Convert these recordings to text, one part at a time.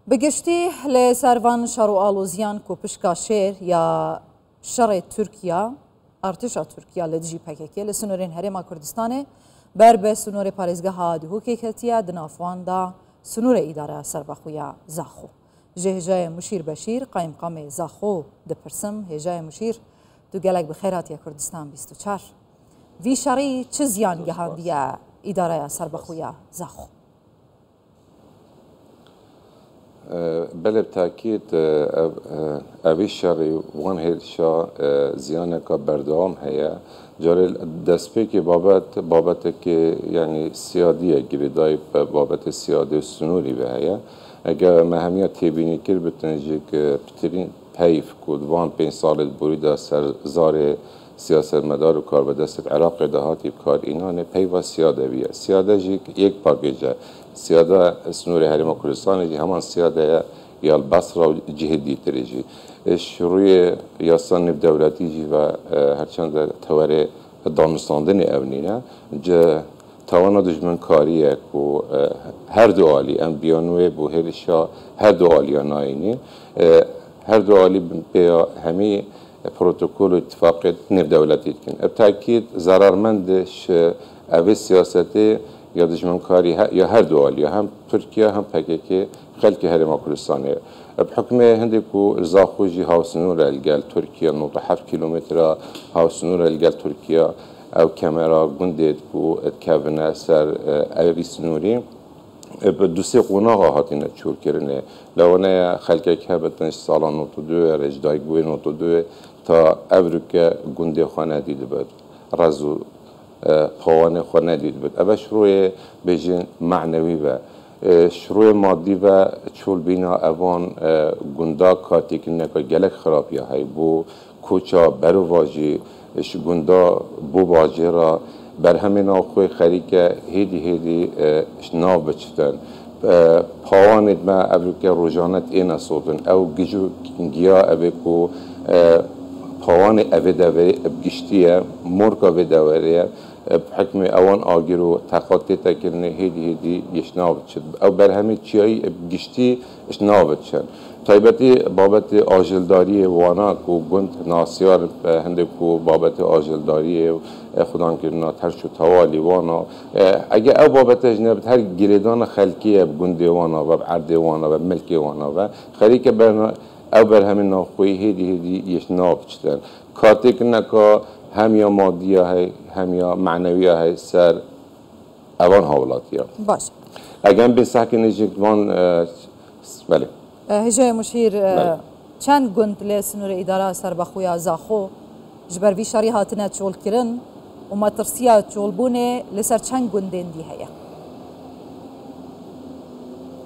بگشتی لسروان شرو آلوزیان کو پشکا شیر یا شر ترکیا ارتشا ترکیا لدجی پککی لسنورین هرما کردستانه بر به سنور پارێزگەها دهوکێک هەتیە دنافواندا سنور ئیدارە سەربەخویە زاخۆ ژێهێژایە مشیر بەشیر قایمقامێ زاخۆ دەپرسم هێژایە مشیر دووگەلێک بخێراتیە کوردستان 24 وی شەڕی چ زیان گەهاندیە ئیدارەیە سەربەخویە زاخۆ بله بتاکید اوی شری وان هیچا زیانه که بردام هیا جاری دسته که بابت که یعنی سیادیه گریدای بابت سیادی سنوری به هیا اگر مهمیت تبینی کرد بتنجی که بترین پیف کود وان 5 سال بریده سر زار سیاست مدار و کار به دست عراق دهاتی کار اینانه پیوا سیاده بیه سیاده جی یک پاکیجه سیاده سنور هرما کردستان جی همان سیاده یا البصره و جهدی تریجی شروع یاسان نف دولتی جی و هرچند تواره دانستاندن اونینه جه توانا دشمن کاریه که هر دو عالی ام بیانوه بو هرشا هر دو عالی آناینی هر دو عالی بیا همی پروتکل و اتفاقیت نف دولتی کن بتاکید ضررمندش اوی سیاستی یا دشمن کاری یا هر دو عالی هم ترکیه هم PKK خلق هرما کردستانه بحکم هندی کو زاخوجی هاوسنور الگل ترکیه 97 کیلومتر هاوسنور الگل ترکیه او کامرا گندید کو اتکابنه سر اوی سنوری دوستی قناق هاتینه چور کرنه لونه خلقه که بتنش سالان 92 رجدای گوی 92 تا ابروکه گندی خانه دیده بود رزو پوانه خانه دید بود اول شروع بجن معنوی و شروع مادی و چول بینا اوان گندا کاتی که نکا گلک خرابی های بو کوچا برو واجی گندا بو واجی را بر همین آخوی خریکه هیدی ناو بچتن پاواند ما اول که روزانت اینا صوتن او گیجو گیا اوه کو پاوان اوه دوری بگشتیه مرکا اوه دوریه بحکم اوان آگیرو تقاطی تکرنه هیدی یشناو بچد او بر همه چیایی بگشتی اشناو بچن طایبتی بابت آجلداری وانا کو گند ناسیار هنده کو بابت آجلداری خودان کرنا ترشو توالی وانا اگه او بابت اجنبت هر گریدان خلقیه بگندی وانا و بعرد وانا و ملکی وانا و خریک برنا او بر همین ناخوی هیدی یشناو بچتن کاتی کنه که هم یا مادیه های هم یا معنویه های سر اوان حولاتیه باش اگر به ساکن جگوان بله هجای مشیر چند گند لسنور اداره سربخویا زاخو جبر وی شری هاتنه چول کرن و ما ترسیا چول بونه لسر چند گندین دی هیا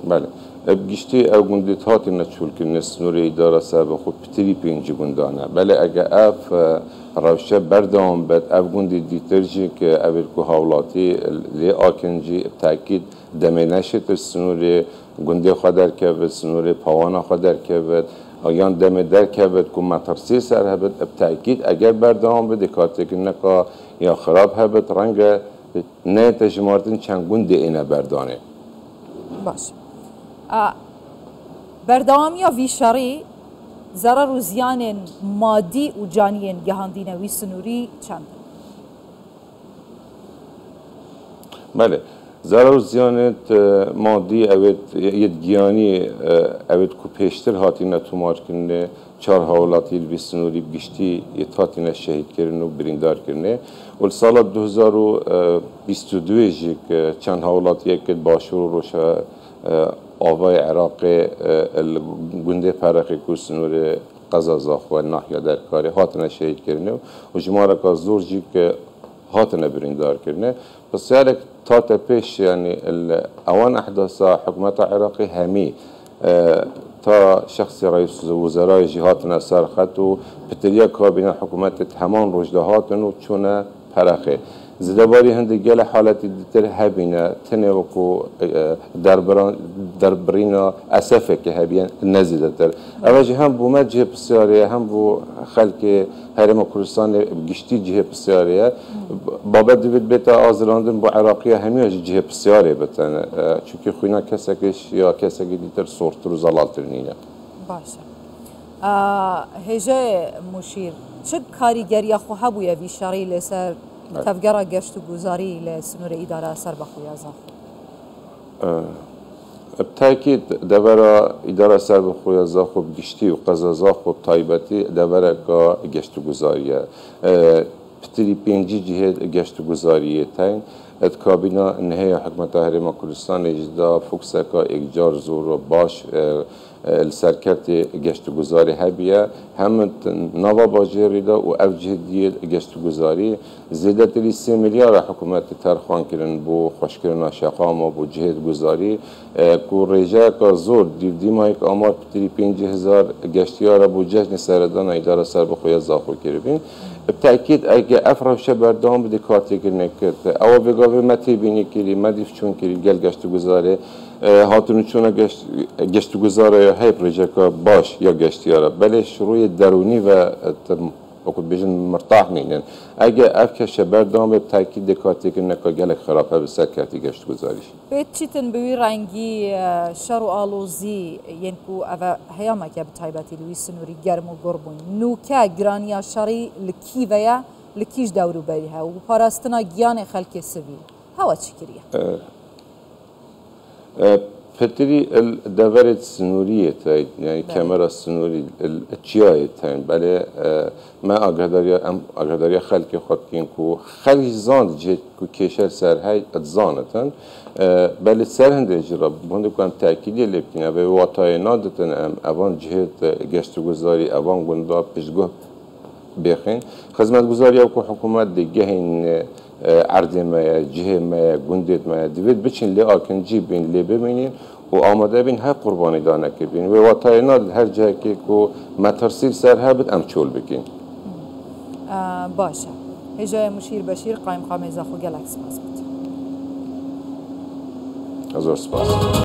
بله بگشتی او گندیت هاتی نچول که نسنور اداره سر خود پتری 5 گندانه بله اگه اف روشه بردام بد او گندی دیترجی که اول که حولاتی لی آکنجی تاکید دمی نشد سنور گندی خودر که بد سنور پاوانا خودر که بد آیان دمی در که بد که مترسی سر هبد تاکید اگر بردام بد کارتی که نکا یا خراب هبد رنگ نه تجمارتن چند گندی اینه بردانه باش بردام یا وی شری ضرر و زیان مادی و جانی گهاندین وی سنوری چند؟ بله ضرر و زیان مادی اوید یه گیانی اوید کو پیشتر هاتینه تومار کنه 4 حوالاتی وی سنوری بگشتی یه هاتینه شهید کرنه و بریندار کرنه و سال 2022 جیک چند حوالاتی که باشور روشه آوای عراق گنده فرقی کورسنور قضا زاخو ناحیه در کاری هاتنه شهید کرنه و جماره که زور جی که هاتنه بریندار کرنه پس یارک تا پیش یعنی اوان احداثا حکومت عراقی همی تا شخص رئیس وزرای جی هاتنه سرخط و پتریا کابینه حکومت همان رجده هاتن و چونه فرقه زدباری هندی گل حالتی دیتر هبینه تنه وکو دربرینا اسفه که هبین نزیده تر اوجه هم بو مجه بسیاره هم بو خلق هرم کردستان گشتی جه بسیاره بابت دوید بیت آزراندن با عراقی همیشه جه بسیاره بتن چونکه خوینا کسکش یا کسکی دیتر سورتر و زلالتر نینه باشه هجه مشیر چه کاریگری خواه بویا وی شرعی لسر تفگرا گشت و گذاری لسنور اداره سر بخویا زاخو بتأكيد دبرا إدارة سرب خويا زاخو بجشتي وقزا زاخو طيبتي دبرا كا جشت گزارية بتري بينجي جهة جشت گزارية تين اتكابينا نهاية حكمة هرم كردستان اجدا فوكسكا اجار زور باش السركرت گشت گزاری هبیه هم نوا باجری دا و افجهدی گشت گزاری زیاده تری 3 میلیارد حکومت ترخوان کردن بو خوش کردن شقام و بو جهد گزاری کو رجا کا زور دیمای که آمار تری 5000 گشتیار بو جشن سردان اداره سر بخویا زاخو کردین بتأكيد اگه افرش بردام بده کارتی کنه کرده او بگاوه متی بینی کردی مدیف چون کردی گل گشت گزاری هاتون چون گشت گذاره یا هی پروژه باش یا گشتیاره بله شروع درونی و وقت بیشتر مرتاح نینن اگه افکش بردام به تاکید دکاتی که نکا گلک خرابه به سرکتی گشت گذاریش بیت چیتن بوی رنگی شر و آلوزی ینکو اوه هیامه که بتایبتی لوی سنوری گرم و گربون نوکه گرانیا شری لکی ویا لکیش دورو بری ها و پاراستنا گیان خلک سوی هوا چی کریه؟ فتري الدورة السنورية تاين يعني كاميرا السنوري التشياي تاين بله ما أقدر خلق خاطين كو خلق زاند جت كو كيشر سر هاي اتزانتن بله سر هند اجرا بوندو كان تأكيد لبكين أبي واتای نادتن أبان جهت گشت گذاری أبان گندا پیشگو بخین خدمت گذاری او حکومت دیگه این عرض ما جهه ما گندت ما دوید بچین لی آکنجی بین لی ببینین و آماده بین هر قربانی دانه که بین و واتاینا هر جایی که کو مترسیل سر هبت امچول بکین باشه هجای مشیر بشیر قایم قام زاخو گلکس باز بود هزار سپاس